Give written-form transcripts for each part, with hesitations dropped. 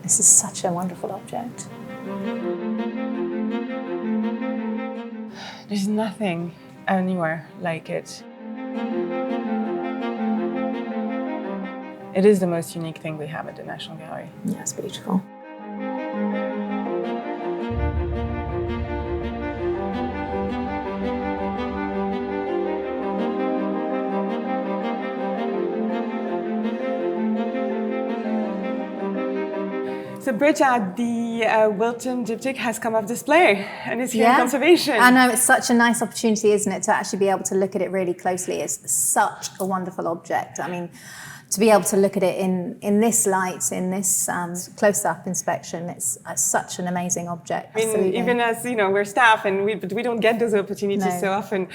This is such a wonderful object. There's nothing anywhere like it. It is the most unique thing we have at the National Gallery. Yeah, it's beautiful. So Britta, the Wilton Diptych has come off display and is here in conservation. I know, it's such a nice opportunity, isn't it, to actually be able to look at it really closely. It's such a wonderful object. I mean, to be able to look at it in this light, in this close-up inspection, it's such an amazing object. I mean, even as, you know, we're staff and we don't get those opportunities so often.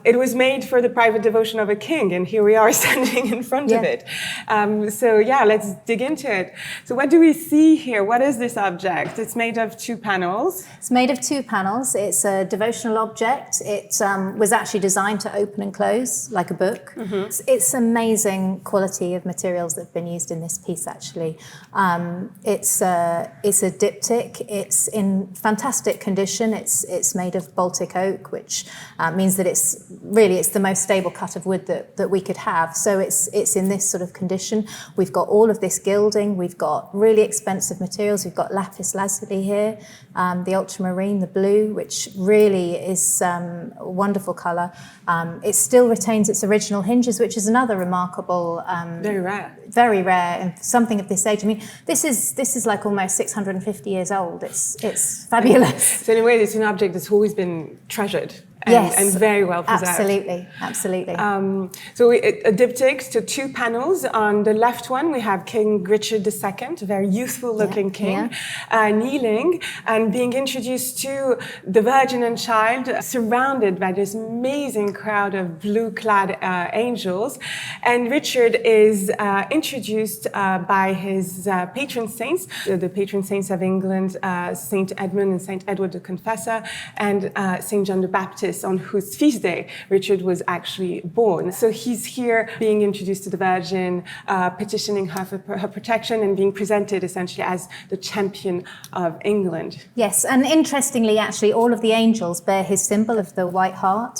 It was made for the private devotion of a king, and here we are standing in front of it. So yeah, let's dig into it. So what do we see here? What is this object? It's made of 2 panels. It's made of 2 panels. It's a devotional object. It was actually designed to open and close like a book. It's amazing quality of materials that have been used in this piece, actually. It's a diptych. It's in fantastic condition. It's made of Baltic oak, which means that it's the most stable cut of wood that we could have. So it's in this sort of condition. We've got all of this gilding. We've got really expensive materials. We've got lapis lazuli here, the ultramarine, the blue, which really is a wonderful colour. It still retains its original hinges, which is another remarkable very rare and something of this age. I mean, this is like almost 650 years old. It's fabulous. So in a way, it's an object that's always been treasured. And very well preserved. Absolutely. So a diptych, so 2 panels. On the left one, we have King Richard II, a very youthful-looking king, kneeling and being introduced to the Virgin and Child, surrounded by this amazing crowd of blue-clad angels. And Richard is introduced by his patron saints, the patron saints of England, Saint Edmund and Saint Edward the Confessor, and Saint John the Baptist, on whose feast day Richard was actually born. So he's here being introduced to the Virgin, petitioning her for her protection, and being presented essentially as the champion of England. Yes, and interestingly, actually, all of the angels bear his symbol of the white heart.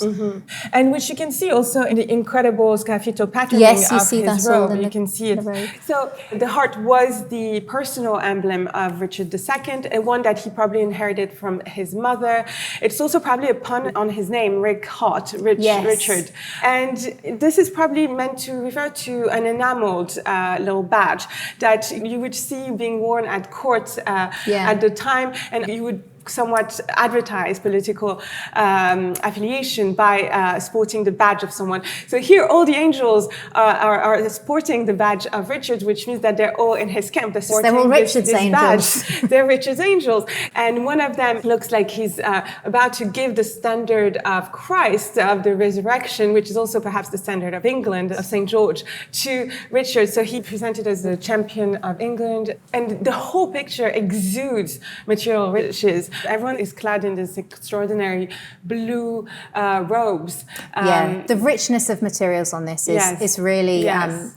And which you can see also in the incredible sgraffito patterning of his robe. You can see it. So the heart was the personal emblem of Richard II, one that he probably inherited from his mother. It's also probably a pun on his name, Rick Hot, Richard. And this is probably meant to refer to an enameled little badge that you would see being worn at court at the time, and you would somewhat advertise political affiliation by sporting the badge of someone. So here all the angels are sporting the badge of Richard, which means that they're all in his camp. They're all Richard's angels. They're Richard's angels. And one of them looks like he's about to give the standard of Christ, of the resurrection, which is also perhaps the standard of England, of St. George, to Richard. So he presented as the champion of England. And the whole picture exudes material riches. Everyone is clad in this extraordinary blue robes. The richness of materials on this is really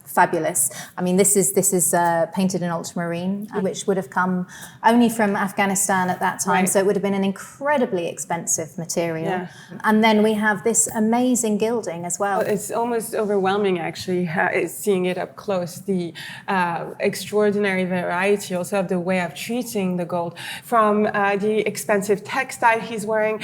fabulous. I mean, this is painted in ultramarine, which would have come only from Afghanistan at that time, so it would have been an incredibly expensive material. And then we have this amazing gilding as well. It's almost overwhelming, actually, seeing it up close. The extraordinary variety also of the way of treating the gold, from the expensive textile he's wearing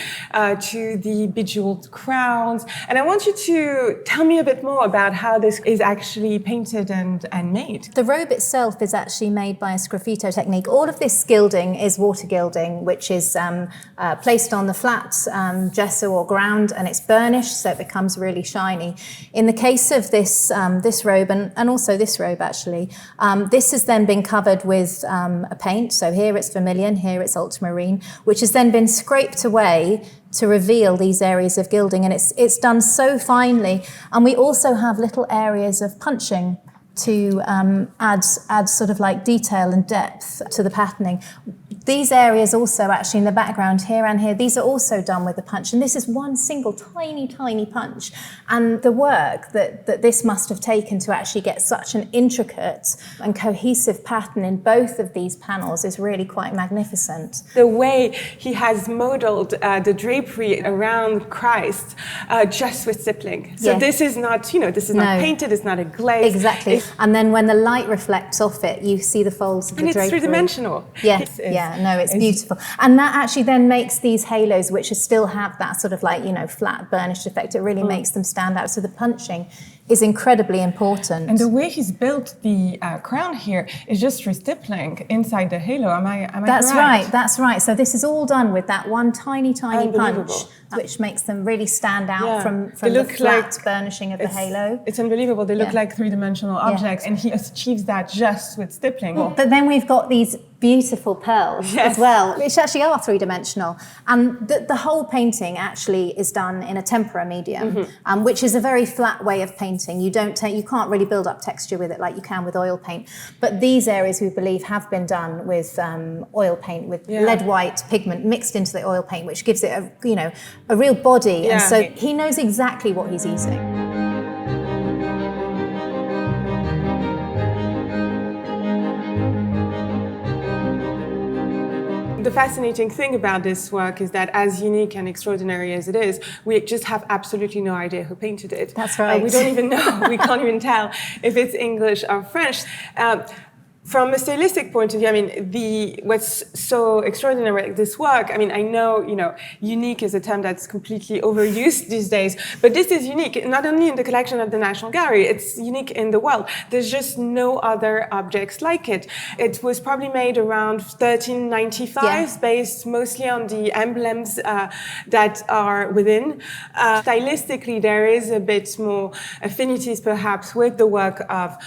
to the bejeweled crowns. And I want you to tell me a bit more about how this is actually painted and made. The robe itself is actually made by a sgraffito technique. All of this gilding is water gilding, which is placed on the flat gesso or ground, and it's burnished so it becomes really shiny. In the case of this robe, and also this robe actually, this has then been covered with a paint. So here it's vermilion, here it's ultramarine, which has then been scraped away to reveal these areas of gilding, and it's done so finely. And we also have little areas of punching to add sort of like detail and depth to the patterning. These areas also actually in the background here and here, these are also done with a punch. And this is one single tiny, tiny punch. And the work that this must have taken to actually get such an intricate and cohesive pattern in both of these panels is really quite magnificent. The way he has modeled the drapery around Christ just with stippling. So this is not, this is not painted, it's not a glaze. Exactly. And then when the light reflects off it, you see the folds of the drapery. And it's three-dimensional. It's beautiful. And that actually then makes these halos, which still have that sort of like, flat burnished effect, it really makes them stand out. So the punching is incredibly important. And the way he's built the crown here is just through stippling inside the halo. Am I correct? That's right. So this is all done with that one tiny, tiny punch, which makes them really stand out from the flat burnishing of the halo. It's unbelievable. They look like three-dimensional objects, and he achieves that just with stippling. But then we've got these beautiful pearls as well, which actually are three-dimensional. And the whole painting actually is done in a tempera medium, which is a very flat way of painting. You can't really build up texture with it like you can with oil paint. But these areas, we believe, have been done with oil paint, with lead white pigment mixed into the oil paint, which gives it a real body. And so he knows exactly what he's using. The fascinating thing about this work is that, as unique and extraordinary as it is, we just have absolutely no idea who painted it. That's right. We don't even know. We can't even tell if it's English or French. From a stylistic point of view, what's so extraordinary about this work, I know, unique is a term that's completely overused these days, but this is unique, not only in the collection of the National Gallery, it's unique in the world. There's just no other objects like it. It was probably made around 1395, based mostly on the emblems that are within. Stylistically, there is a bit more affinities, perhaps, with the work of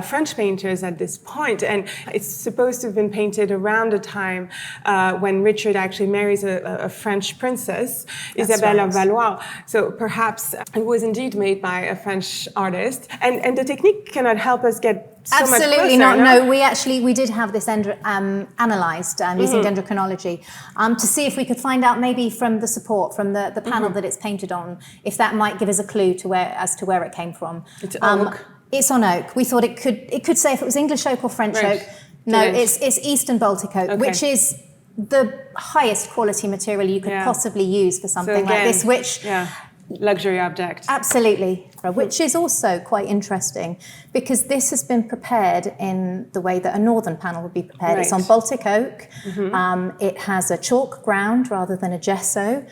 French painters at this point. And it's supposed to have been painted around the time when Richard actually marries a French princess, Isabelle of Valois. So perhaps it was indeed made by a French artist. And the technique cannot help us get so much closer. Absolutely not. No, we did have this analysed using dendrochronology to see if we could find out maybe from the support, from the panel that it's painted on, if that might give us a clue as to where it came from. It's oak. It's on oak. We thought it could say if it was English oak or French oak. No, it's Eastern Baltic oak, which is the highest quality material you could possibly use for something like this, which... luxury object. Absolutely, which is also quite interesting because this has been prepared in the way that a northern panel would be prepared. It's on Baltic oak. It has a chalk ground rather than a gesso.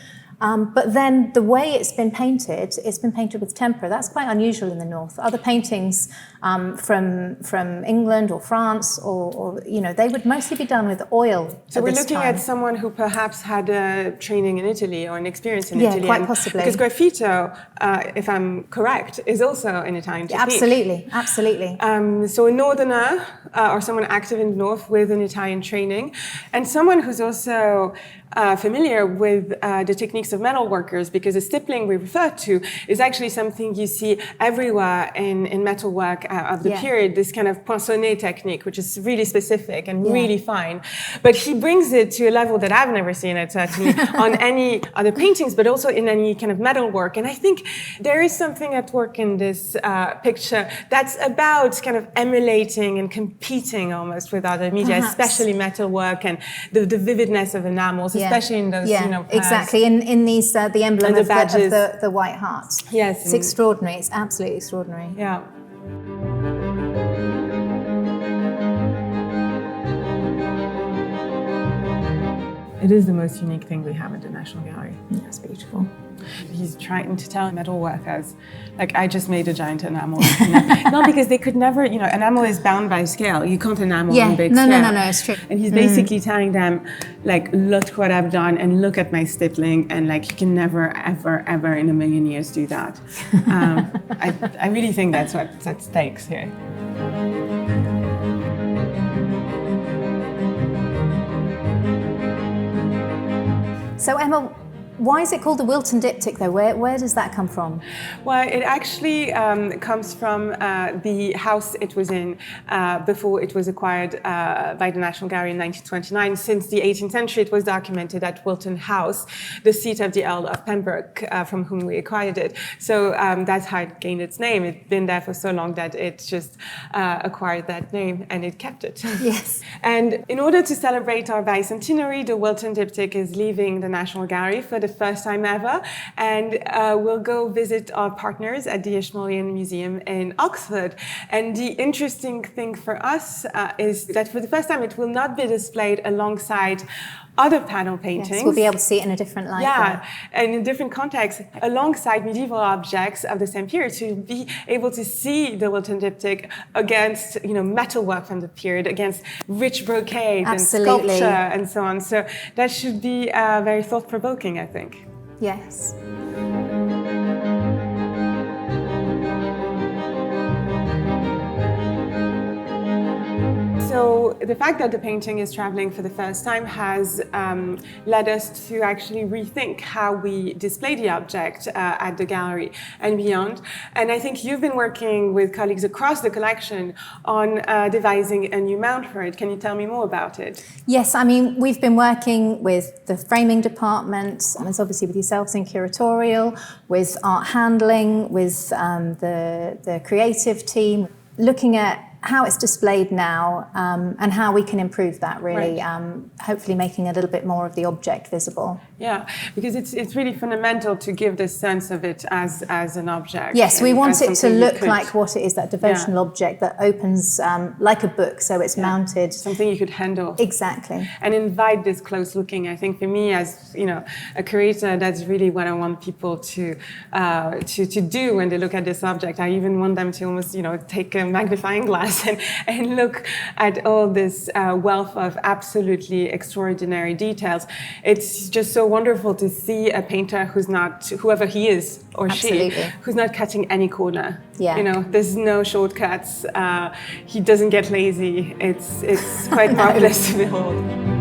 But then the way it's been painted with tempera. That's quite unusual in the north. Other paintings from England or France or they would mostly be done with oil. So we're looking at someone who perhaps had a training in Italy or an experience in Italy. Yeah, quite possibly. Because graffito, if I'm correct, is also an Italian technique. Absolutely. So a northerner or someone active in the north with an Italian training, and someone who's also familiar with the techniques of metal workers, because the stippling we refer to is actually something you see everywhere in metalwork of the period, this kind of poinçonné technique, which is really specific and really fine. But he brings it to a level that I've never seen it, certainly, on any other paintings, but also in any kind of metalwork. And I think there is something at work in this picture that's about kind of emulating and competing almost with other media, especially metalwork and the vividness of enamels, especially in those, exactly. In these, the emblem of the white heart. Yes. It's extraordinary. It's absolutely extraordinary. Yeah. It is the most unique thing we have at the National Gallery. Yeah, it's beautiful. He's trying to tell metal workers, like, I just made a giant enamel. Not because they could never, enamel is bound by scale. You can't enamel on big scale. No, it's true. And he's basically telling them, like, look what I've done and look at my stippling, and like, you can never, ever, ever in a million years do that. I really think that's what's at stake here. So Emma, Why is it called the Wilton Diptych though? Where does that come from? Well, it actually comes from the house it was in before it was acquired by the National Gallery in 1929. Since the 18th century, it was documented at Wilton House, the seat of the Earl of Pembroke, from whom we acquired it. So that's how it gained its name. It's been there for so long that it just acquired that name, and it kept it. Yes. And in order to celebrate our bicentenary, the Wilton Diptych is leaving the National Gallery for the first time ever, and we'll go visit our partners at the Ashmolean Museum in Oxford. And the interesting thing for us is that for the first time it will not be displayed alongside other panel paintings. Yes, we'll be able to see it in a different light. Yeah, and in different contexts, alongside medieval objects of the same period, to be able to see the Wilton Diptych against, metalwork from the period, against rich brocade and sculpture and so on. So that should be very thought-provoking, I think. Yes. So the fact that the painting is traveling for the first time has led us to actually rethink how we display the object at the gallery and beyond. And I think you've been working with colleagues across the collection on devising a new mount for it. Can you tell me more about it? Yes, I mean, we've been working with the framing department, and it's obviously with yourselves in curatorial, with art handling, with the creative team, looking at how it's displayed now and how we can improve that, really, right. Hopefully making a little bit more of the object visible. Yeah, because it's really fundamental to give this sense of it as an object. Yes, we want it to look like what it is, that devotional object that opens like a book, so it's mounted. Something you could handle. Exactly. And invite this close looking. I think for me, as a curator, that's really what I want people to do when they look at this object. I even want them to almost take a magnifying glass and look at all this wealth of absolutely extraordinary details. It's just so wonderful to see a painter who's not, whoever he is or she, who's not cutting any corner. Yeah. There's no shortcuts. He doesn't get lazy. It's quite marvelous to behold.